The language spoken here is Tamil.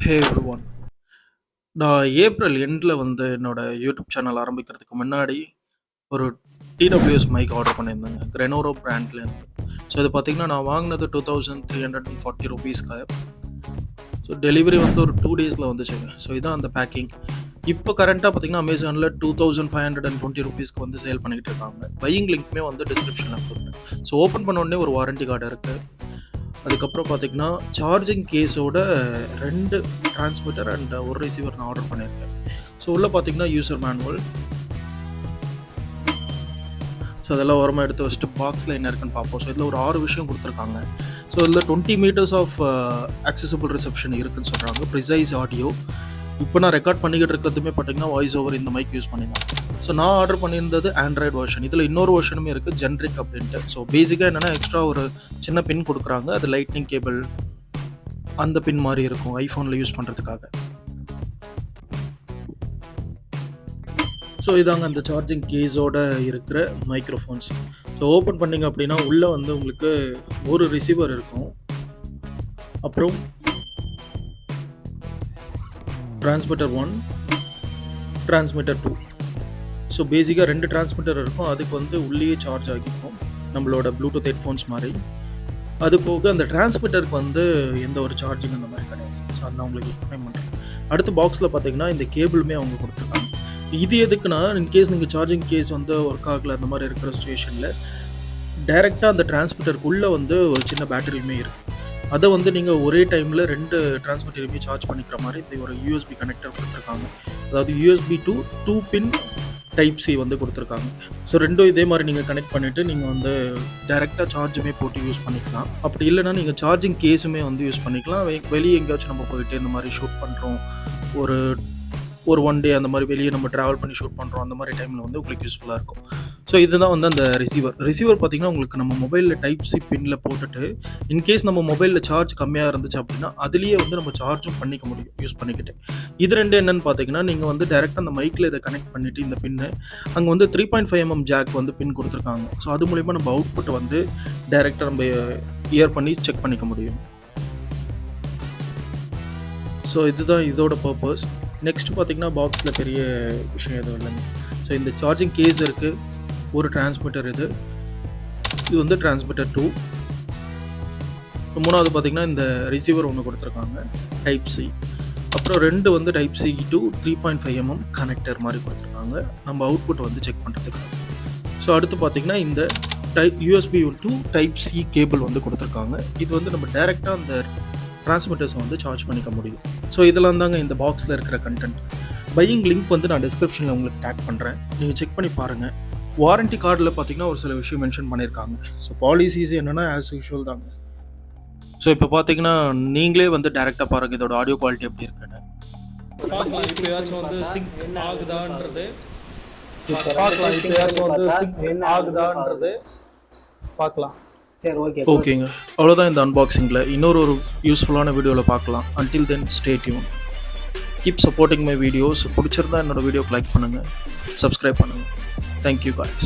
ஹே எவ்ரிஒன். நான் ஏப்ரல் எண்டில் வந்து என்னோட யூடியூப் சேனல் ஆரம்பிக்கிறதுக்கு முன்னாடி ஒரு டிடபிள்யூஎஸ் மைக் ஆர்டர் பண்ணியிருந்தேங்க, கிரெனோரோ பிராண்ட்லேருந்து. ஸோ இது பார்த்தீங்கன்னா நான் வாங்கினது 2340 ருபீஸ்க்கு. ஸோ டெலிவரி வந்து ஒரு 2 டேஸில் வந்துச்சுங்க. ஸோ இதான் அந்த பேக்கிங். இப்போ கரண்ட்டாக பார்த்தீங்கன்னா அமேசானில் 2520 ருபீஸ்க்கு வந்து சேல் பண்ணிக்கிட்டு இருக்காங்க. பையிங் லிங்க்குமே வந்து டிஸ்கிரிப்ஷனில் கொடுக்குறேன். ஸோ ஓப்பன் பண்ண உடனே ஒரு வாரண்டி கார்டு இருக்குது. அதுக்கப்புறம் பார்த்தீங்கன்னா சார்ஜிங் கேஸோட 2 டிரான்ஸ்மிட்டர் அண்ட் ஒரு ரிசீவர் நான் ஆர்டர் பண்ணியிருக்கேன். ஸோ உள்ளே பார்த்தீங்கன்னா யூசர் மேனுவல். ஸோ அதெல்லாம் ஓரமாக எடுத்து வச்சுட்டு பாக்ஸில் என்ன இருக்குன்னு பார்ப்போம். ஸோ இதில் ஒரு 6 விஷயம் கொடுத்துருக்காங்க. ஸோ இதில் 20 meters ஆஃப் accessible ரிசெப்ஷன் இருக்குன்னு சொல்கிறாங்க. Precise audio. இப்போ நான் ரெக்கார்ட் பண்ணிக்கிட்டு இருக்கிறதுமே பார்த்தீங்கன்னா வாய்ஸ் ஓவர் இந்த மைக் யூஸ் பண்ணியிருந்தேன். ஸோ நான் ஆர்டர் பண்ணியிருந்தது ஆண்ட்ராய்டு வெர்ஷன். இதில் இன்னொரு வெர்ஷனுமே இருக்குது, ஜென்ரிக் அப்படின்ட்டு. ஸோ பேசிக்காக என்னென்னா எக்ஸ்ட்ரா ஒரு சின்ன பின் கொடுக்குறாங்க. அது லைட்னிங் கேபிள் அந்த பின் மாதிரி இருக்கும் ஐஃபோனில் யூஸ் பண்ணுறதுக்காக. ஸோ இதாங்க அந்த சார்ஜிங் கேஸோட இருக்கிற மைக்ரோஃபோன்ஸ். ஸோ ஓப்பன் பண்ணிங்க அப்படின்னா உள்ளே வந்து உங்களுக்கு ஒரு ரிசீவர் இருக்கும், அப்புறம் டிரான்ஸ்மிட்டர் 1, டிரான்ஸ்மிட்டர் 2. ஸோ பேசிக்காக 2 டிரான்ஸ்மிட்டர் இருக்கும். அதுக்கு வந்து உள்ளேயே சார்ஜ் ஆகிக்கும், நம்மளோட ப்ளூடூத் ஹெட்ஃபோன்ஸ் மாதிரி. அது போக அந்த டிரான்ஸ்மிட்டருக்கு வந்து எந்த ஒரு சார்ஜிங் அந்த மாதிரி கிடையாது. ஸோ அதை உங்களுக்கு எக்ஸ்பிளைன் பண்ணுறேன். அடுத்த பாக்ஸில் பார்த்தீங்கன்னா இந்த கேபிளுமே அவங்க கொடுத்துருக்காங்க. இது எதுக்குன்னா, இன்கேஸ் நீங்கள் சார்ஜிங் கேஸ் வந்து ஒர்க் ஆகலை அந்த மாதிரி இருக்கிற சுச்சுவேஷனில் டைரெக்டாக அந்த டிரான்ஸ்மிட்டருக்குள்ளே வந்து ஒரு சின்ன பேட்டரியுமே இருக்குது. அதை வந்து நீங்கள் ஒரே டைமில் 2 டிரான்ஸ்மிட்டருமே சார்ஜ் பண்ணிக்கிற மாதிரி இந்த ஒரு யூஎஸ்பி கனெக்டர் கொடுத்துருக்காங்க. அதாவது USB to 2 pin type C வந்து கொடுத்துருக்காங்க. ஸோ ரெண்டும் இதே மாதிரி நீங்கள் கனெக்ட் பண்ணிவிட்டு நீங்கள் வந்து டைரெக்டாக சார்ஜுமே போட்டு யூஸ் பண்ணிக்கலாம். அப்படி இல்லைனா நீங்கள் சார்ஜிங் கேஸுமே வந்து யூஸ் பண்ணிக்கலாம். வெளியே எங்கேயாச்சும் நம்ம போயிட்டு இந்த மாதிரி ஷூட் பண்ணுறோம், ஒரு 1 டே அந்த மாதிரி வெளியே நம்ம ட்ராவல் பண்ணி ஷூட் பண்ணுறோம், அந்த மாதிரி டைமில் வந்து உங்களுக்கு யூஸ்ஃபுல்லாக இருக்கும். ஸோ இதுதான் வந்து அந்த ரிசீவர் பார்த்திங்கன்னா உங்களுக்கு நம்ம மொபைலில் டைப் சி பின்னில் போட்டுட்டு இன்கேஸ் நம்ம மொபைலில் சார்ஜ் கம்மியாக இருந்துச்சு அப்படின்னா அதுலேயே வந்து நம்ம சார்ஜும் பண்ணிக்க முடியும் யூஸ் பண்ணிக்கிட்டு. இது ரெண்டு என்னென்னு பார்த்தீங்கன்னா, நீங்கள் வந்து டேரெக்டாக அந்த மைக்கில் இதை கனெக்ட் பண்ணிவிட்டு இந்த பின்னு அங்கே வந்து 3.5mm ஜாக் வந்து பின் கொடுத்துருக்காங்க. ஸோ அது மூலிமா நம்ம அவுட்புட் வந்து டேரெக்டாக நம்ம இயர் பண்ணி செக் பண்ணிக்க முடியும். ஸோ இதுதான் இதோட பர்பஸ். நெக்ஸ்ட் பார்த்திங்கன்னா பாக்ஸில் பெரிய விஷயம் எதுவும் இல்லைங்க. ஸோ இந்த சார்ஜிங் கேஸ் இருக்குது, ஒரு டிரான்ஸ்மிட்டர் இது வந்து டிரான்ஸ்மிட்டர் 2. மூணாவது பார்த்திங்கன்னா இந்த ரிசீவர் ஒன்று கொடுத்துருக்காங்க டைப் சி. அப்புறம் 2 வந்து type C to 3.5mm connector மாதிரி கொடுத்துருக்காங்க நம்ம அவுட்புட் வந்து செக் பண்ணுறதுக்கு. ஸோ அடுத்து பார்த்திங்கன்னா இந்த USB to type C cable வந்து கொடுத்துருக்காங்க. இது வந்து நம்ம டைரெக்டாக அந்த டிரான்ஸ்மிட்டர்ஸை வந்து சார்ஜ் பண்ணிக்க முடியும். ஸோ இதெல்லாம் தாங்க இந்த பாக்ஸில் இருக்கிற கண்டென்ட். பையிங் லிங்க் வந்து நான் டிஸ்கிரிப்ஷனில் உங்களுக்கு டேக் பண்ணுறேன், நீங்கள் செக் பண்ணி பாருங்கள். வாரண்டி கார்டில் பார்த்தீங்கன்னா ஒரு சில விஷயம் மென்ஷன் பண்ணியிருக்காங்க. ஸோ பாலிசிஸ் என்னென்னா ஆஸ் யூஷுவல் தாங்க. ஸோ இப்போ பார்த்தீங்கன்னா நீங்களே வந்து டேரெக்டாக பாருங்கள் இதோட ஆடியோ குவாலிட்டி எப்படி இருக்குன்னு பார்க்கலாம். இப்போ ஏதாச்சும் வந்து சிங்க் ஆகுதான்றது பார்க்கலாம். இப்போ ஏதாச்சும் வந்து சிங்க் ஆகுதான்றது பார்க்கலாம். சரி, ஓகேங்க. அவ்வளோதான் இந்த அன்பாக்சிங்கில். இன்னொரு யூஸ்ஃபுல்லான வீடியோவில் பார்க்கலாம். until then stay tuned. Keep supporting my videos. பிடிச்சிருந்தா என்னோட வீடியோக்கு லைக் பண்ணுங்கள், சப்ஸ்கிரைப் பண்ணுங்கள். Thank you guys.